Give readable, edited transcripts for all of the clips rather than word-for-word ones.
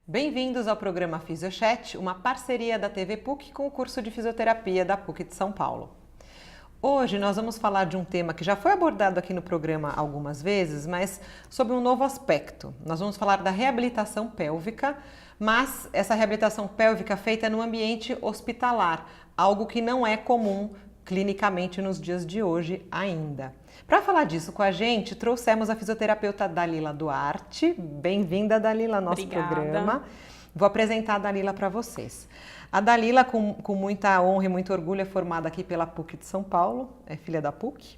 Bem-vindos ao programa Fisiochat, uma parceria da TV PUC com o curso de fisioterapia da PUC de São Paulo. Hoje nós vamos falar de um tema que já foi abordado aqui no programa algumas vezes, mas sob um novo aspecto. Nós vamos falar da reabilitação pélvica, mas essa reabilitação pélvica feita no ambiente hospitalar, algo que não é comum clinicamente nos dias de hoje ainda. Para falar disso com a gente, trouxemos a fisioterapeuta Dalila Duarte. Bem-vinda, Dalila, ao nosso programa. Vou apresentar a Dalila para vocês. A Dalila, com muita honra e muito orgulho, é formada aqui pela PUC de São Paulo, é filha da PUC.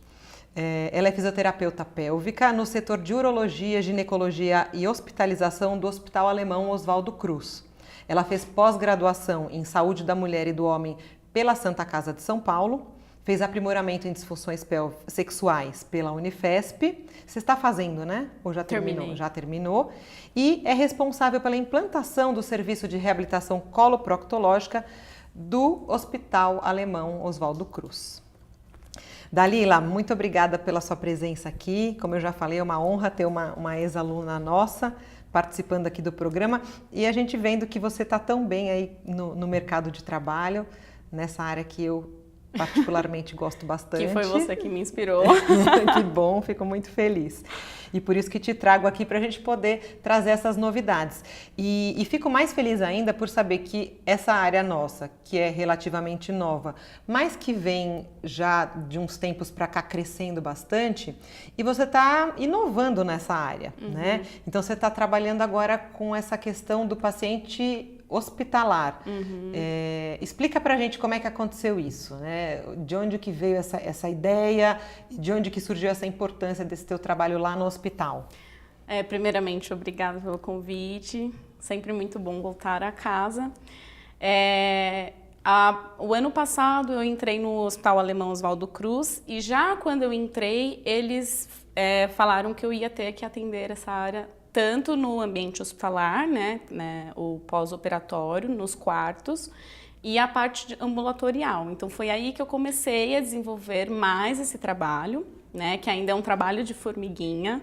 Ela é fisioterapeuta pélvica no setor de urologia, ginecologia e hospitalização do Hospital Alemão Oswaldo Cruz. Ela fez pós-graduação em saúde da mulher e do homem pela Santa Casa de São Paulo. Fez aprimoramento em disfunções sexuais pela Unifesp. Você está fazendo, né? Ou já terminou? Terminei. Já terminou. E é responsável pela implantação do serviço de reabilitação coloproctológica do Hospital Alemão Oswaldo Cruz. Dalila, muito obrigada pela sua presença aqui. Como eu já falei, é uma honra ter uma ex-aluna nossa participando aqui do programa. E a gente vendo que você está tão bem aí no mercado de trabalho, nessa área que eu particularmente gosto bastante. Que foi você que me inspirou. Que bom, fico muito feliz. E por isso que te trago aqui para a gente poder trazer essas novidades. E fico mais feliz ainda por saber que essa área nossa, que é relativamente nova, mas que vem já de uns tempos para cá crescendo bastante, e você está inovando nessa área, né? Então você está trabalhando agora com essa questão do paciente hospitalar. Explica pra gente como é que aconteceu isso, né? De onde que veio essa ideia, de onde que surgiu essa importância desse teu trabalho lá no hospital? Primeiramente, obrigada pelo convite. Sempre muito bom voltar a casa. O ano passado eu entrei no Hospital Alemão Oswaldo Cruz e já quando eu entrei, eles falaram que eu ia ter que atender essa área tanto no ambiente hospitalar, né, o pós-operatório, nos quartos, e a parte ambulatorial. Então foi aí que eu comecei a desenvolver mais esse trabalho, né, que ainda é um trabalho de formiguinha,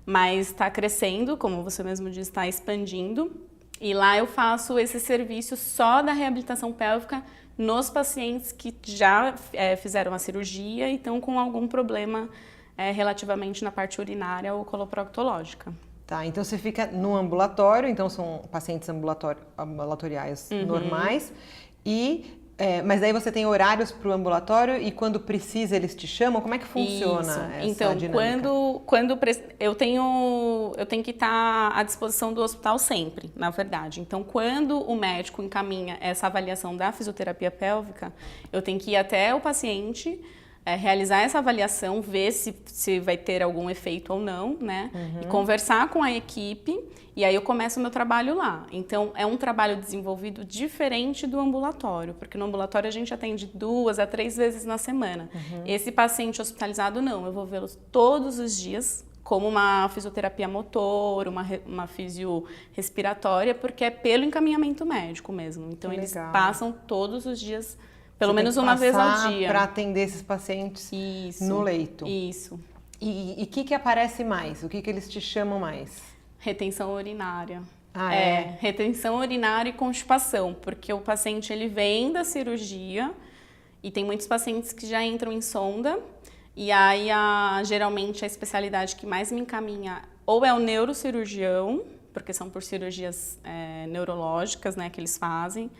mas está crescendo, como você mesmo disse, está expandindo. E lá eu faço esse serviço só da reabilitação pélvica nos pacientes que já fizeram a cirurgia e estão com algum problema relativamente na parte urinária ou coloproctológica. Tá, então você fica no ambulatório, então são pacientes ambulatoriais normais, mas aí você tem horários para o ambulatório e quando precisa eles te chamam? Como é que funciona essa então, dinâmica? quando eu tenho que estar à disposição do hospital sempre, na verdade. Então, quando o médico encaminha essa avaliação da fisioterapia pélvica, eu tenho que ir até o paciente, realizar essa avaliação, ver se vai ter algum efeito ou não, né? E conversar com a equipe, e aí eu começo o meu trabalho lá. Então, é um trabalho desenvolvido diferente do ambulatório, porque no ambulatório a gente atende 2 a 3 vezes na semana. Esse paciente hospitalizado não, eu vou vê-los todos os dias, como uma fisioterapia motor, uma fisio respiratória, porque é pelo encaminhamento médico mesmo. Então, eles passam todos os dias, pelo menos uma vez ao dia. Para atender esses pacientes no leito. Isso. E o que aparece mais? O que eles te chamam mais? Retenção urinária. Retenção urinária e constipação, porque o paciente ele vem da cirurgia e tem muitos pacientes que já entram em sonda e aí geralmente a especialidade que mais me encaminha ou é o neurocirurgião, porque são por cirurgias neurológicas, né, que eles fazem,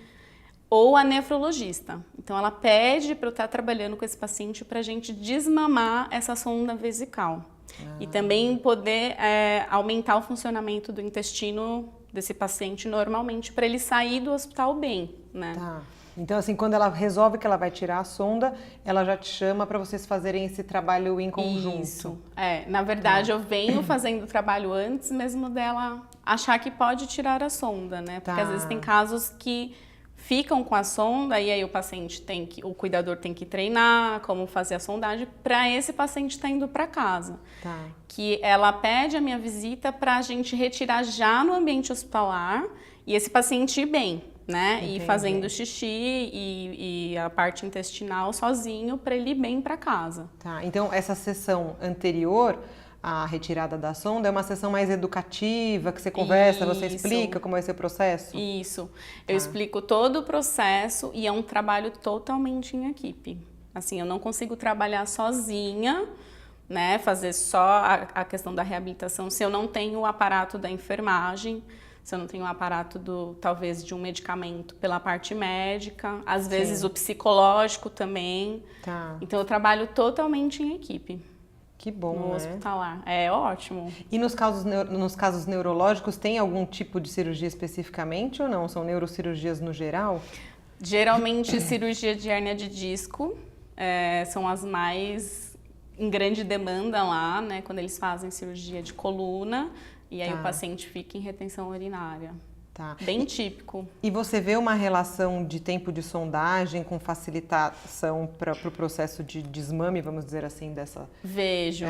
ou a nefrologista. Então, ela pede para eu estar trabalhando com esse paciente para a gente desmamar essa sonda vesical. E também poder aumentar o funcionamento do intestino desse paciente normalmente, para ele sair do hospital bem, né? Tá. Então, assim, quando ela resolve que ela vai tirar a sonda, ela já te chama para vocês fazerem esse trabalho em conjunto. Isso. Na verdade, eu venho fazendo o trabalho antes mesmo dela achar que pode tirar a sonda, né? Porque às vezes tem casos que ficam com a sonda e aí o cuidador tem que treinar como fazer a sondagem para esse paciente estar indo para casa. Tá. Que ela pede a minha visita para a gente retirar já no ambiente hospitalar e esse paciente ir bem, né? Entendi. E fazendo xixi e a parte intestinal sozinho para ele ir bem para casa. Tá. Então, essa sessão anterior, a retirada da sonda, é uma sessão mais educativa, que você conversa, você explica como vai ser o processo? Isso. Eu explico todo o processo e é um trabalho totalmente em equipe. Assim, eu não consigo trabalhar sozinha, né, fazer só a questão da reabilitação se eu não tenho o aparato da enfermagem, se eu não tenho o aparato talvez de um medicamento pela parte médica, às vezes o psicológico também. Tá. Então eu trabalho totalmente em equipe. Que bom, no né? hospitalar. É ótimo. E nos casos neurológicos, tem algum tipo de cirurgia especificamente ou não? São neurocirurgias no geral? Geralmente, cirurgia de hérnia de disco são as mais em grande demanda lá, né? Quando eles fazem cirurgia de coluna e aí o paciente fica em retenção urinária. Tá. Bem típico. E você vê uma relação de tempo de sondagem com facilitação para o processo de desmame, vamos dizer assim, dessa... Vejo.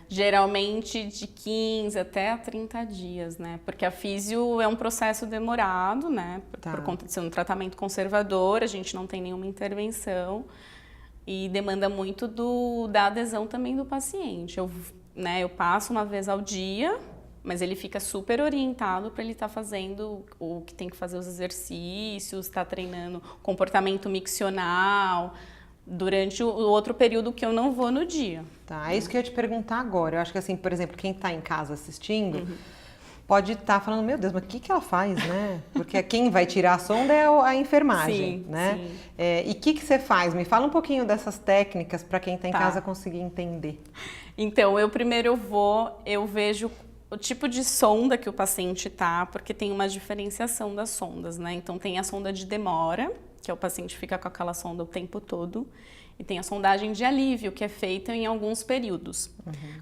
Geralmente de 15 até 30 dias, né? Porque a físio é um processo demorado, né? Por conta de ser um tratamento conservador, a gente não tem nenhuma intervenção e demanda muito da adesão também do paciente. Eu passo uma vez ao dia, mas ele fica super orientado para ele estar fazendo o que tem que fazer, os exercícios, estar treinando comportamento miccional durante o outro período que eu não vou no dia. Tá, é isso que eu ia te perguntar agora. Eu acho que assim, por exemplo, quem está em casa assistindo pode estar falando, meu Deus, mas o que ela faz, né? Porque quem vai tirar a sonda é a enfermagem, né? Sim. E o que você faz? Me fala um pouquinho dessas técnicas para quem está em casa conseguir entender. Então, eu vejo o tipo de sonda que o paciente tá, porque tem uma diferenciação das sondas, né? Então tem a sonda de demora, que é o paciente fica com aquela sonda o tempo todo, e tem a sondagem de alívio, que é feita em alguns períodos.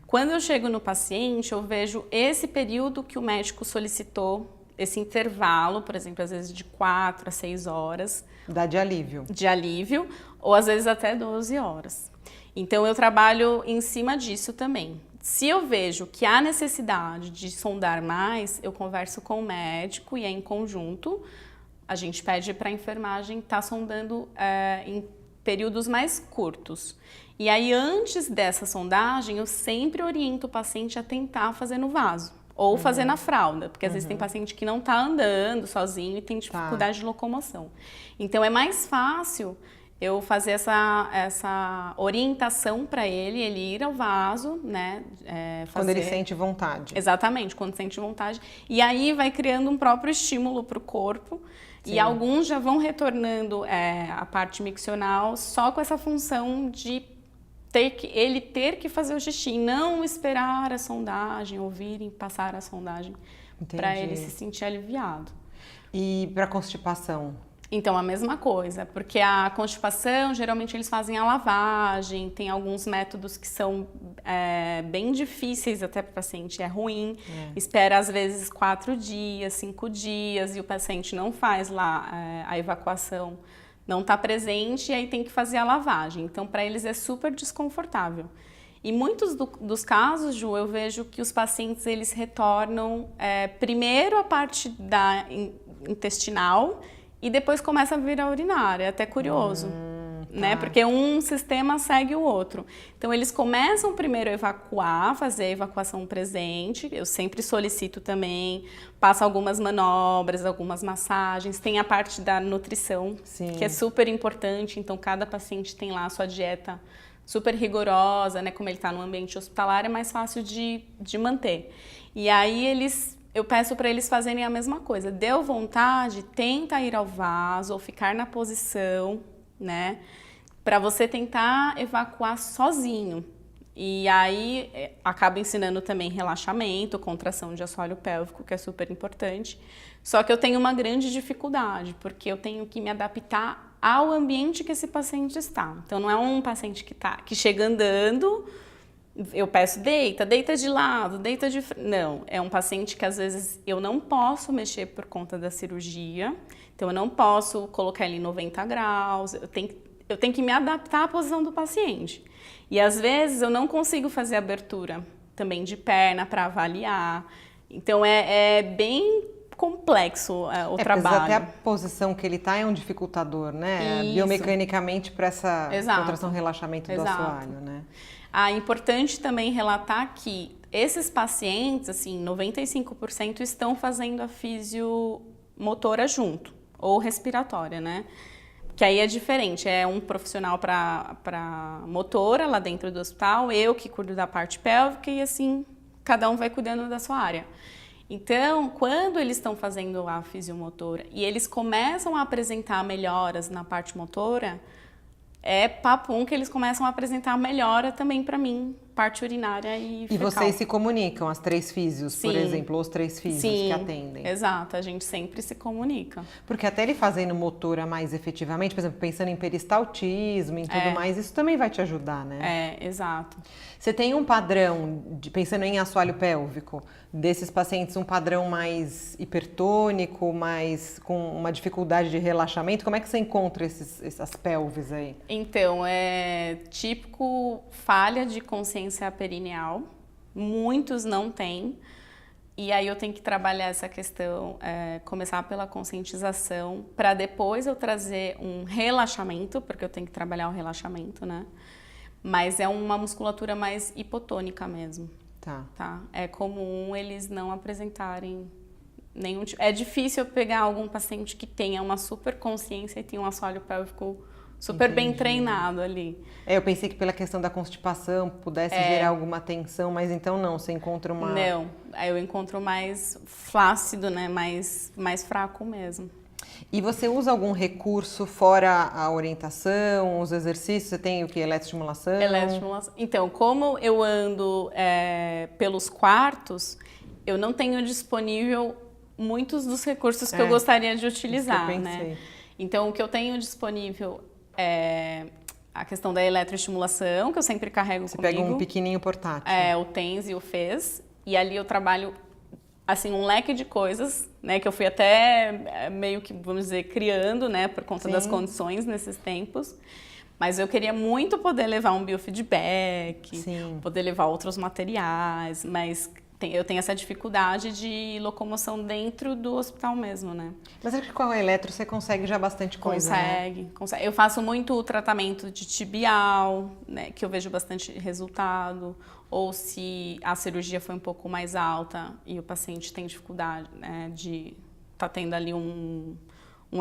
Quando eu chego no paciente, eu vejo esse período que o médico solicitou, esse intervalo, por exemplo, às vezes de 4 a 6 horas. Dá de alívio. De alívio, ou às vezes até 12 horas. Então eu trabalho em cima disso também. Se eu vejo que há necessidade de sondar mais, eu converso com o médico e em conjunto a gente pede para a enfermagem estar sondando em períodos mais curtos. E aí, antes dessa sondagem, eu sempre oriento o paciente a tentar fazer no vaso ou fazer na fralda, porque às vezes tem paciente que não está andando sozinho e tem dificuldade de locomoção. Então, é mais fácil eu fazer essa orientação para ele ir ao vaso, né? Quando ele sente vontade. Exatamente, quando sente vontade. E aí vai criando um próprio estímulo para o corpo. Sim. E alguns já vão retornando a parte miccional só com essa função de ele ter que fazer o xixi, não esperar a sondagem, ouvirem passar a sondagem, para ele se sentir aliviado. E para constipação? Então, a mesma coisa, porque a constipação, geralmente eles fazem a lavagem, tem alguns métodos que são bem difíceis até para o paciente, é ruim, espera às vezes 4 dias, 5 dias e o paciente não faz lá a evacuação, não está presente e aí tem que fazer a lavagem. Então, para eles é super desconfortável. E muitos dos casos, Ju, eu vejo que os pacientes eles retornam primeiro a parte intestinal, e depois começa a vir a urinária, é até curioso, né? Porque um sistema segue o outro. Então, eles começam primeiro a evacuar, fazer a evacuação presente, eu sempre solicito também, passo algumas manobras, algumas massagens, tem a parte da nutrição, que é super importante, então cada paciente tem lá a sua dieta super rigorosa, né? Como ele está no ambiente hospitalar, é mais fácil de manter. E aí, eu peço para eles fazerem a mesma coisa. Deu vontade, tenta ir ao vaso ou ficar na posição, né? Para você tentar evacuar sozinho. E aí acaba ensinando também relaxamento, contração de assoalho pélvico, que é super importante. Só que eu tenho uma grande dificuldade, porque eu tenho que me adaptar ao ambiente que esse paciente está. Então não é um paciente que chega andando. Eu peço, deita de lado, deita de frente. Não, é um paciente que às vezes eu não posso mexer por conta da cirurgia, então eu não posso colocar ele em 90 graus, eu tenho que me adaptar à posição do paciente. E às vezes eu não consigo fazer abertura também de perna para avaliar, então é bem complexo o trabalho. Até a posição que ele está é um dificultador, né? Isso. Biomecanicamente para essa contração, relaxamento do assoalho, né? É importante também relatar que Esses pacientes, assim, 95% estão fazendo a fisiomotora junto, ou respiratória, né? Que aí é diferente, é um profissional para motora lá dentro do hospital, eu que cuido da parte pélvica e assim, cada um vai cuidando da sua área. Então, quando eles estão fazendo a fisiomotora e eles começam a apresentar melhoras na parte motora, é papum que eles começam a apresentar melhora também para mim, parte urinária e fecal. E vocês se comunicam, as 3 físios, Sim. por exemplo, ou os 3 físios Sim, que atendem? Exato, a gente sempre se comunica. Porque até ele fazendo motora mais efetivamente, por exemplo, pensando em peristaltismo e tudo mais, isso também vai te ajudar, né? Exato. Você tem um padrão, pensando em assoalho pélvico, desses pacientes, um padrão mais hipertônico, mais com uma dificuldade de relaxamento? Como é que você encontra essas pelves aí? Então, é típico falha de consciência perineal. Muitos não têm. E aí eu tenho que trabalhar essa questão, começar pela conscientização, para depois eu trazer um relaxamento, porque eu tenho que trabalhar o relaxamento, né? Mas é uma musculatura mais hipotônica mesmo. Tá? É comum eles não apresentarem nenhum tipo. É difícil eu pegar algum paciente que tenha uma super consciência e tenha um assoalho pélvico super bem treinado ali. Eu pensei que pela questão da constipação pudesse gerar alguma tensão, mas então não, você encontra uma... Não, aí eu encontro mais flácido, né? Mais fraco mesmo. E você usa algum recurso fora a orientação, os exercícios? Você tem o que? Eletroestimulação? Eletroestimulação. Então, como eu ando pelos quartos, eu não tenho disponível muitos dos recursos que eu gostaria de utilizar, isso que eu né? pensei. Então, o que eu tenho disponível é a questão da eletroestimulação, que eu sempre carrego Você comigo. pega um pequenininho portátil. O TENS e o FES. E ali eu trabalho assim, um leque de coisas, né, que eu fui até meio que, vamos dizer, criando, né, por conta das condições nesses tempos. Mas eu queria muito poder levar um biofeedback, poder levar outros materiais, mas eu tenho essa dificuldade de locomoção dentro do hospital mesmo, né? Mas é que com a eletro você consegue já bastante coisa, Consegue. Eu faço muito o tratamento de tibial, né, que eu vejo bastante resultado. Ou se a cirurgia foi um pouco mais alta e o paciente tem dificuldade, né, de tá tendo ali um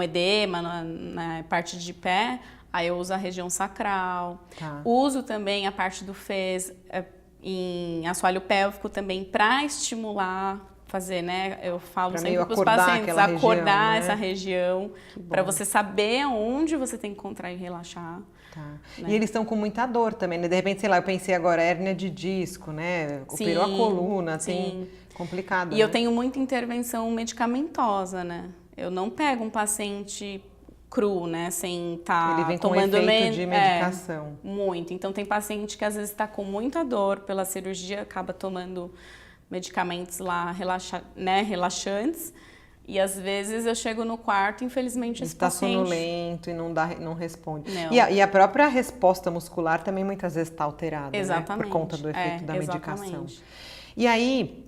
edema na parte de pé, aí eu uso a região sacral. Uso também a parte do FES em assoalho pélvico também para estimular, fazer, né? Eu falo pra sempre para os pacientes acordar região, né? Essa região, para você saber onde você tem que contrair e relaxar. Né? E eles estão com muita dor também, né? De repente, sei lá, eu pensei agora, hérnia de disco, né? Operou a coluna, assim, complicado. E eu tenho muita intervenção medicamentosa, né? Eu não pego um paciente cru, né? Sem estar Ele vem tomando com efeito de medicação. Muito. Então, tem paciente que às vezes está com muita dor pela cirurgia, acaba tomando medicamentos lá relaxantes. E às vezes eu chego no quarto, infelizmente esse paciente... Está sonolento e não responde. E a própria resposta muscular também muitas vezes está alterada, exatamente, né? Por conta do efeito da medicação. Exatamente. E aí,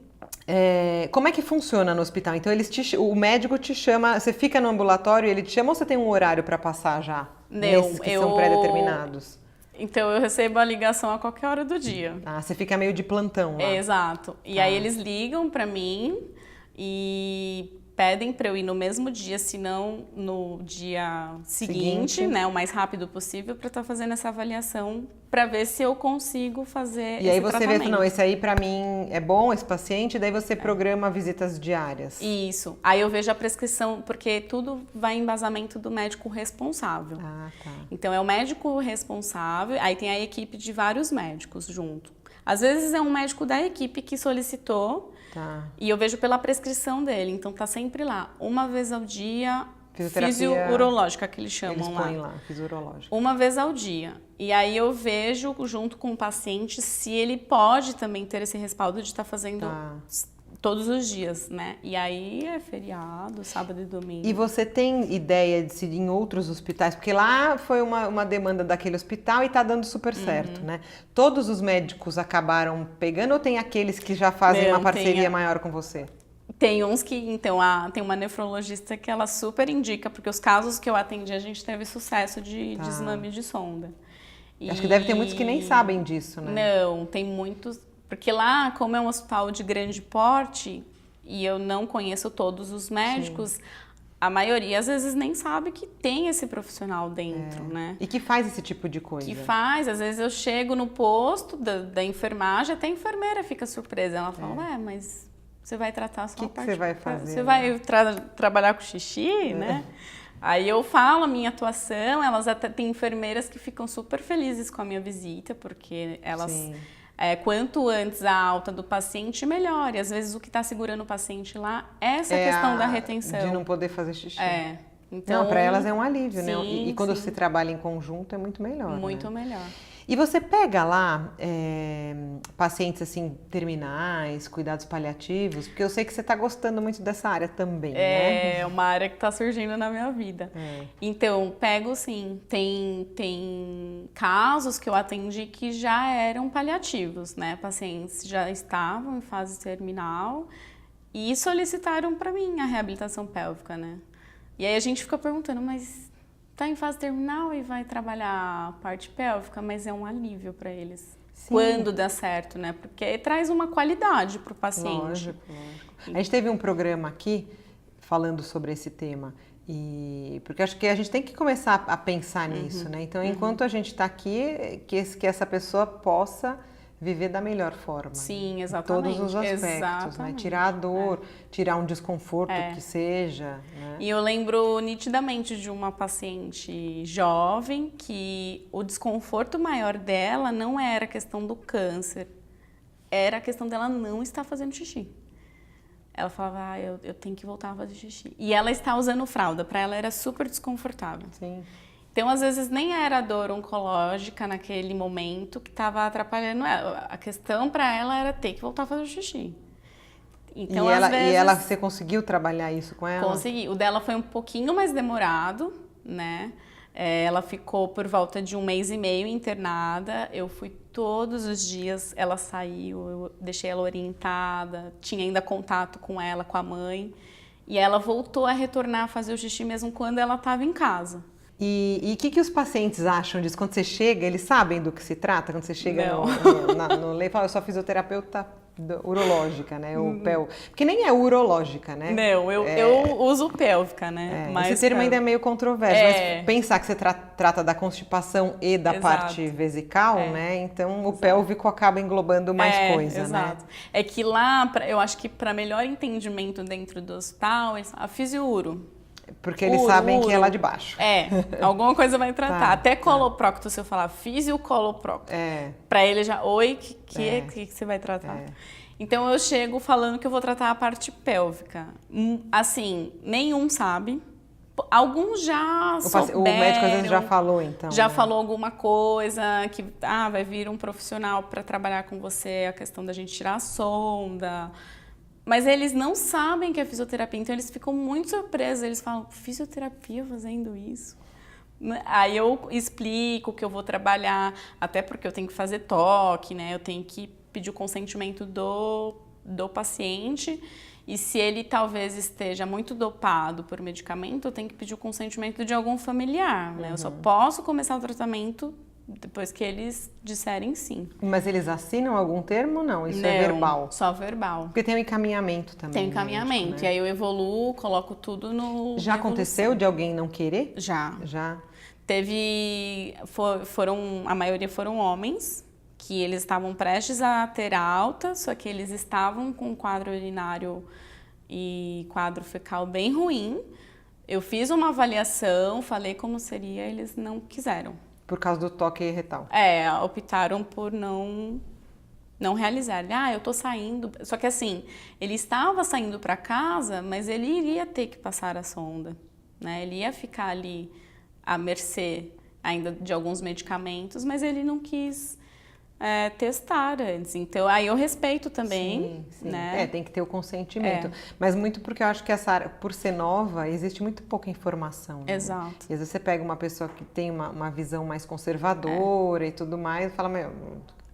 como é que funciona no hospital? Então o médico te chama, você fica no ambulatório e ele te chama ou você tem um horário para passar já? Nesses que são pré-determinados? Então, eu recebo a ligação a qualquer hora do dia. Você fica meio de plantão lá. Exato. E aí eles ligam para mim e pedem para eu ir no mesmo dia, se não no dia seguinte, né, o mais rápido possível, para estar fazendo essa avaliação, para ver se eu consigo fazer E aí você vê, não, esse aí para mim é bom, esse paciente, daí você programa visitas diárias. Isso. Aí eu vejo a prescrição, porque tudo vai em embasamento do médico responsável. Então é o médico responsável, aí tem a equipe de vários médicos junto. Às vezes é um médico da equipe que solicitou, e eu vejo pela prescrição dele, então tá sempre lá, uma vez ao dia, fisio-urológica que eles chamam eles põem lá, fisio-urológica. Uma vez ao dia. E aí eu vejo junto com o paciente se ele pode também ter esse respaldo de estar fazendo todos os dias, né? E aí é feriado, sábado e domingo. E você tem ideia de se em outros hospitais? Porque lá foi uma demanda daquele hospital e tá dando super certo, né? Todos os médicos acabaram pegando ou tem aqueles que já fazem uma parceria maior com você? Tem uns que, então, tem uma nefrologista que ela super indica, porque os casos que eu atendi a gente teve sucesso de desmame de sonda. Acho que deve ter muitos que nem sabem disso, né? Não, tem muitos Porque lá, como é um hospital de grande porte, e eu não conheço todos os médicos, sim, a maioria às vezes nem sabe que tem esse profissional dentro, né? E que faz esse tipo de coisa. Que faz, às vezes eu chego no posto da enfermagem, até a enfermeira fica surpresa. Ela fala, mas você vai tratar só a parte... O que você vai fazer? Você vai trabalhar com xixi, né? Aí eu falo a minha atuação, elas até tem enfermeiras que ficam super felizes com a minha visita, porque elas... quanto antes a alta do paciente, melhor. E às vezes o que está segurando o paciente lá é essa questão da retenção. De não poder fazer xixi. Então, não, para elas é um alívio, sim, né? E quando se trabalha em conjunto é muito melhor. Muito melhor. E você pega lá pacientes assim, terminais, cuidados paliativos, porque eu sei que você está gostando muito dessa área também, né? É uma área que está surgindo na minha vida. Então, pego sim. Tem casos que eu atendi que já eram paliativos, né? Pacientes já estavam em fase terminal e solicitaram para mim a reabilitação pélvica, né? E aí a gente fica perguntando, mas tá em fase terminal e vai trabalhar a parte pélvica, mas é um alívio para eles. Sim. Quando dá certo, né? Porque traz uma qualidade para o paciente. Lógico. A gente teve um programa aqui falando sobre esse tema. Porque acho que a gente tem que começar a pensar nisso, né? Então, enquanto a gente está aqui, que essa pessoa possa viver da melhor forma. Sim, exatamente. Em todos os aspectos, né? Tirar a dor, tirar um desconforto que seja. Né? E eu lembro nitidamente de uma paciente jovem que o desconforto maior dela não era a questão do câncer, era a questão dela não estar fazendo xixi. Ela falava, eu tenho que voltar a fazer xixi. E ela está usando fralda, para ela era super desconfortável. Sim. Então, às vezes, nem era a dor oncológica naquele momento que estava atrapalhando ela. A questão para ela era ter que voltar a fazer xixi. Então, você conseguiu trabalhar isso com ela? Consegui. O dela foi um pouquinho mais demorado, né? Ela ficou por volta de 1 mês e meio internada. Eu fui todos os dias, ela saiu, eu deixei ela orientada, tinha ainda contato com ela, com a mãe. E ela voltou a retornar a fazer o xixi mesmo quando ela estava em casa. E o que os pacientes acham disso? Quando você chega, eles sabem do que se trata? Quando você chega no leito, fala, eu sou fisioterapeuta urológica, né? Porque nem é urológica, né? Não, eu uso pélvica, né? Mas esse termo ainda é meio controverso, mas pensar que você trata da constipação e da parte vesical, né? Então o pélvico acaba englobando mais coisa, exato. Né? É que lá, eu acho que para melhor entendimento dentro do hospital, a fisiuro. Porque eles sabem que é lá de baixo. Alguma coisa vai tratar. Até coloprocto, se eu falar fisio-coloprocto. Pra ele já, que você vai tratar? Então eu chego falando que eu vou tratar a parte pélvica. Assim, nenhum sabe. Alguns já souberam. O médico às vezes já falou, então. Já falou alguma coisa, que vai vir um profissional para trabalhar com você, a questão da gente tirar a sonda. Mas eles não sabem que é fisioterapia, então eles ficam muito surpresos. Eles falam, fisioterapia fazendo isso? Aí eu explico que eu vou trabalhar, até porque eu tenho que fazer toque, né? Eu tenho que pedir o consentimento do paciente. E se ele talvez esteja muito dopado por medicamento, eu tenho que pedir o consentimento de algum familiar, né? Eu só posso começar o tratamento depois que eles disserem sim. Mas eles assinam algum termo ou não? Isso é verbal? Só verbal. Porque tem um encaminhamento também. Tem encaminhamento. Médico, né? E aí eu evoluo, coloco tudo no... Já aconteceu de alguém não querer? Já. Já. A maioria foram homens, que eles estavam prestes a ter alta, só que eles estavam com um quadro urinário e quadro fecal bem ruim. Eu fiz uma avaliação, falei como seria, eles não quiseram. Por causa do toque retal? Optaram por não realizar. Eu tô saindo. Só que assim, ele estava saindo para casa, mas ele iria ter que passar a sonda, né? Ele ia ficar ali à mercê ainda de alguns medicamentos, mas ele não quis testar antes. Então, aí eu respeito também. Sim. Né? Tem que ter o consentimento. Mas muito porque eu acho que essa área, por ser nova, existe muito pouca informação. Né? Exato. E às vezes você pega uma pessoa que tem uma visão mais conservadora e tudo mais, e fala,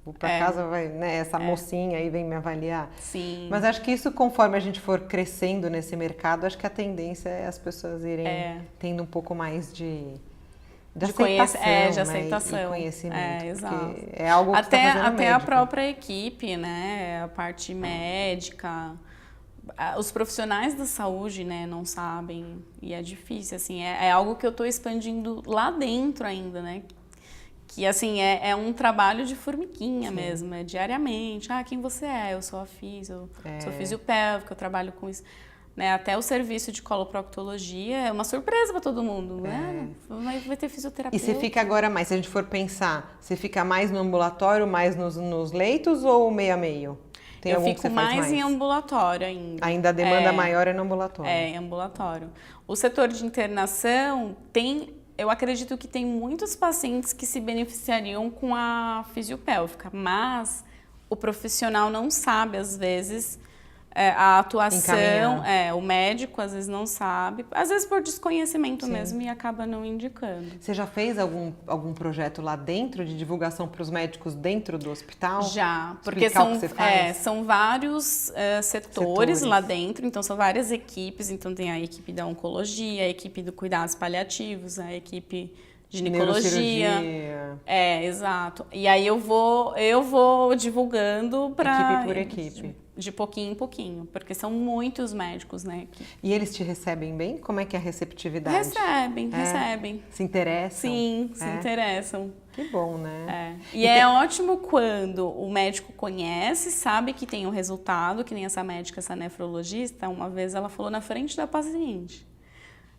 vou pra casa, essa mocinha aí vem me avaliar. Sim. Mas acho que isso, conforme a gente for crescendo nesse mercado, acho que a tendência é as pessoas irem tendo um pouco mais de de aceitação, de aceitação. E conhecimento. Exato. É algo que até, você tá fazendo até médico. A própria equipe, né? A parte médica, os profissionais da saúde, né, não sabem, e é difícil, assim, é algo que eu estou expandindo lá dentro ainda, né? Que, assim, é um trabalho de formiguinha mesmo, é diariamente. Quem você é? Eu sou a físio, sou fisiopélvica, eu trabalho com isso. Né, até o serviço de coloproctologia é uma surpresa para todo mundo, né? Vai ter fisioterapeuta. E você fica agora mais, se a gente for pensar, você fica mais no ambulatório, mais nos leitos ou meio a meio? Tem eu algum fico que você faz mais em ambulatório ainda. Ainda a demanda maior é no ambulatório. Em ambulatório. O setor de internação eu acredito que tem muitos pacientes que se beneficiariam com a fisiopélvica, mas o profissional não sabe, às vezes, a atuação, o médico às vezes não sabe, às vezes por desconhecimento mesmo e acaba não indicando. Você já fez algum projeto lá dentro de divulgação para os médicos dentro do hospital? Já, porque são vários setores lá dentro, então são várias equipes, então tem a equipe da oncologia, a equipe do cuidados paliativos, a equipe de ginecologia. Exato. E aí eu vou divulgando para equipe por equipe. De pouquinho em pouquinho, porque são muitos médicos, né? E eles te recebem bem? Como é que é a receptividade? Recebem. Se interessam? Sim, se interessam. Que bom, né? E é ótimo quando o médico conhece, sabe que tem um resultado, que nem essa médica, essa nefrologista, uma vez ela falou na frente da paciente.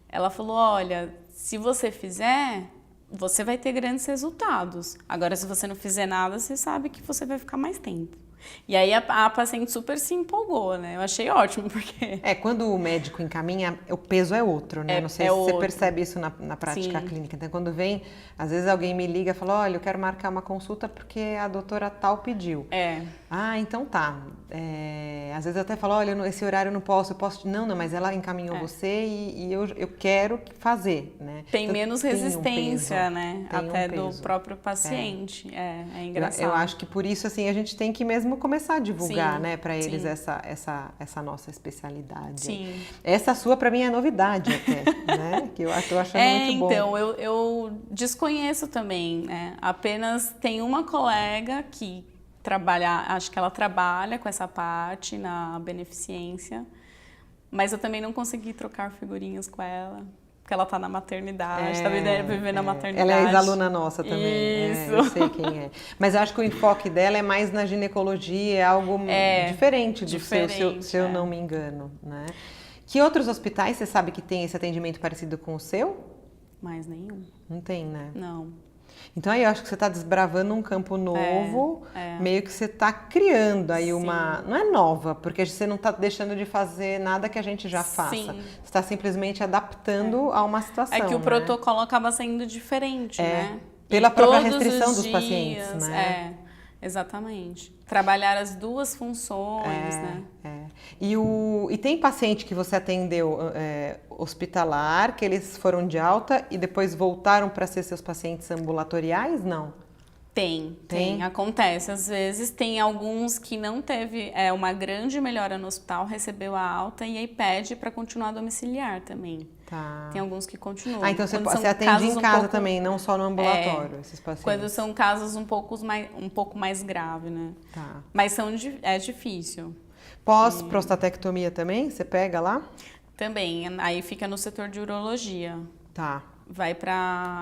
Ela falou, olha, se você fizer, você vai ter grandes resultados. Agora, se você não fizer nada, você sabe que você vai ficar mais tempo. E aí a paciente super se empolgou, né? Eu achei ótimo, porque... Quando o médico encaminha, o peso é outro, né? Não sei se você percebe isso na prática clínica. Então, quando vem, às vezes alguém me liga e fala, olha, eu quero marcar uma consulta porque a doutora tal pediu. Então tá. Às vezes eu até falo, olha, esse horário eu não posso, eu posso... Não, mas ela encaminhou você e eu quero fazer, né? Tem menos resistência, né? Até do peso. próprio paciente. É engraçado. Eu acho que por isso, assim, a gente tem que mesmo começar a divulgar, né, para eles essa nossa especialidade. Sim. Essa sua, para mim, é novidade até, né? Que eu tô achando muito bom. Então, eu desconheço também, né? Apenas tem uma colega que acho que ela trabalha com essa parte na beneficência, mas eu também não consegui trocar figurinhas com ela. Porque ela tá na maternidade, tá vivendo a maternidade. Ela é ex-aluna nossa também. Isso. Eu sei quem é. Mas eu acho que o enfoque dela é mais na ginecologia, é algo diferente do seu, se eu não me engano, né? Que outros hospitais você sabe que tem esse atendimento parecido com o seu? Mais nenhum. Não tem, né? Não. Então aí eu acho que você está desbravando um campo novo, meio que você está criando aí uma... Não é nova, porque você não está deixando de fazer nada que a gente já faça. Você está simplesmente adaptando a uma situação. É que o protocolo acaba sendo diferente, né? Pela própria restrição dos pacientes, né? Exatamente. Trabalhar as duas funções, né? E tem paciente que você atendeu hospitalar, que eles foram de alta e depois voltaram para ser seus pacientes ambulatoriais, não? Tem. Acontece. Às vezes tem alguns que não teve uma grande melhora no hospital, recebeu a alta e aí pede para continuar domiciliar também. Tá. Tem alguns que continuam. Então você atende em casa também, não só no ambulatório, esses pacientes? Quando são casos um pouco mais graves, né? Tá. Mas é difícil. Pós-prostatectomia também? Você pega lá? Também. Aí fica no setor de urologia. Tá.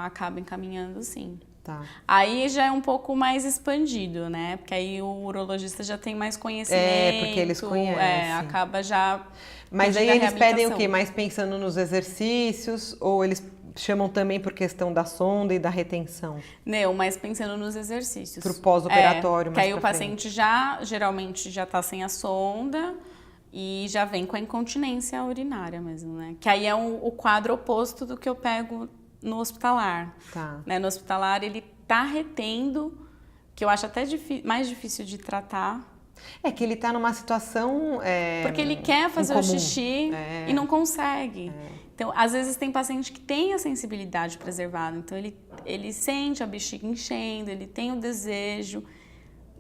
Acaba encaminhando, sim. Tá. Aí já é um pouco mais expandido, né? Porque aí o urologista já tem mais conhecimento. Porque eles conhecem. Acaba já... Mas aí eles pedem o quê? Mais pensando nos exercícios ou eles chamam também por questão da sonda e da retenção? Não, mas pensando nos exercícios. Pro pós-operatório, mais que aí o frente. paciente geralmente já tá sem a sonda e já vem com a incontinência urinária mesmo, né? Que aí é o quadro oposto do que eu pego no hospitalar. Tá. Né? No hospitalar ele tá retendo, que eu acho até mais difícil de tratar. É que ele tá numa situação porque ele quer fazer incomum. O xixi e não consegue. Então, às vezes tem paciente que tem a sensibilidade preservada, então ele sente a bexiga enchendo, ele tem o desejo,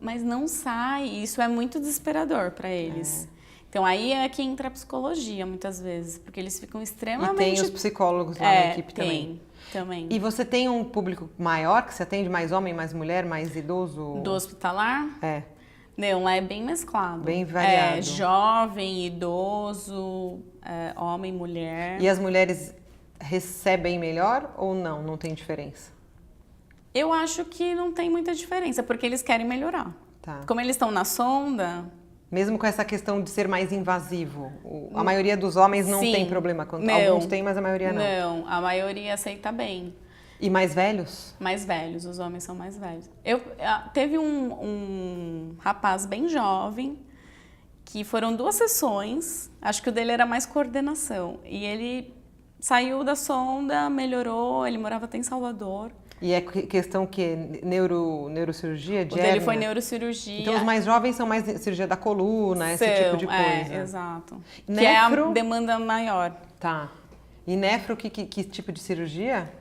mas não sai. Isso é muito desesperador para eles. Então aí é que entra a psicologia muitas vezes, porque eles ficam E extremamente... tem os psicólogos lá na equipe também. Também. E você tem um público maior, que você atende mais homem, mais mulher, mais idoso? Do hospitalar? É. Não, lá é bem mesclado. Bem variado. É, jovem, idoso, homem, mulher. E as mulheres recebem melhor ou não? Não tem diferença? Eu acho que não tem muita diferença, porque eles querem melhorar. Tá. Como eles estão na sonda... Mesmo com essa questão de ser mais invasivo, a maioria dos homens não Sim, tem problema. não, Alguns têm, mas a maioria não. Não, a maioria aceita bem. E mais velhos? Mais velhos, os homens são mais velhos. Teve um rapaz bem jovem, que foram 2 sessões, acho que o dele era mais coordenação. E ele saiu da sonda, melhorou, ele morava até em Salvador. E é questão que neurocirurgia, de O dele hérnia? foi neurocirurgia. Então os mais jovens são mais cirurgia da coluna, esse tipo de coisa. Exato. Nefro? Que é a demanda maior. Tá. E nefro, que tipo de cirurgia?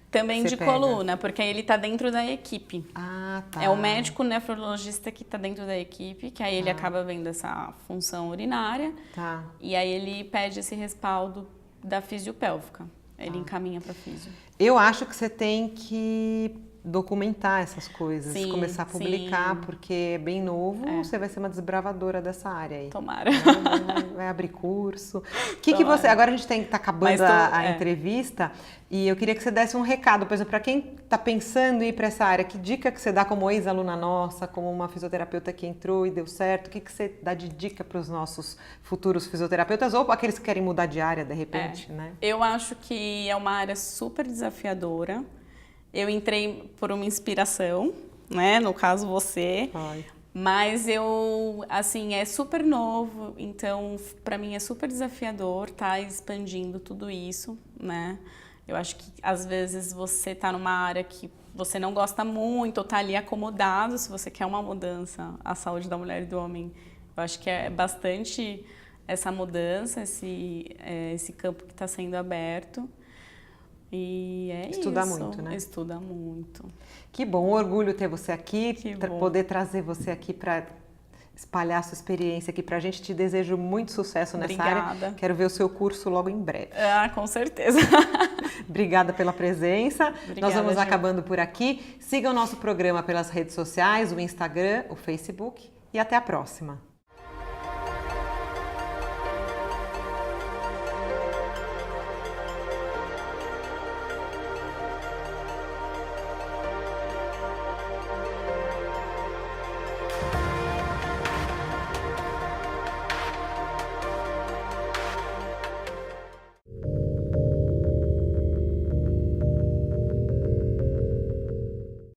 Também Você de pega? coluna, porque aí ele está dentro da equipe. Ah, tá. É o médico nefrologista que está dentro da equipe, que aí ele acaba vendo essa função urinária. Tá. E aí ele pede esse respaldo da fisiopélvica. Ele encaminha para fisio. Eu acho que você tem que documentar essas coisas, Sim, começar a publicar, sim. porque é bem novo, você vai ser uma desbravadora dessa área aí. Tomara. Vai abrir curso. Que você... Agora a gente tá acabando a entrevista e eu queria que você desse um recado, por exemplo, para quem está pensando em ir para essa área, que dica que você dá como ex-aluna nossa, como uma fisioterapeuta que entrou e deu certo, o que você dá de dica para os nossos futuros fisioterapeutas ou aqueles que querem mudar de área de repente, né? Eu acho que é uma área super desafiadora. Eu entrei por uma inspiração, né? No caso você. Ai. Mas assim, é super novo, então para mim é super desafiador estar expandindo tudo isso, né? Eu acho que às vezes você tá numa área que você não gosta muito ou tá ali acomodado, se você quer uma mudança à saúde da mulher e do homem. Eu acho que é bastante essa mudança, esse campo que está sendo aberto. E é Estuda isso. muito, né? Estuda muito. Que bom, um orgulho ter você aqui, bom. poder trazer você aqui para espalhar a sua experiência aqui pra gente. Te desejo muito sucesso nessa área. Quero ver o seu curso logo em breve. Ah, com certeza. Obrigada pela presença. Obrigada, Nós vamos Gil. acabando por aqui. Sigam o nosso programa pelas redes sociais, o Instagram, o Facebook e até a próxima.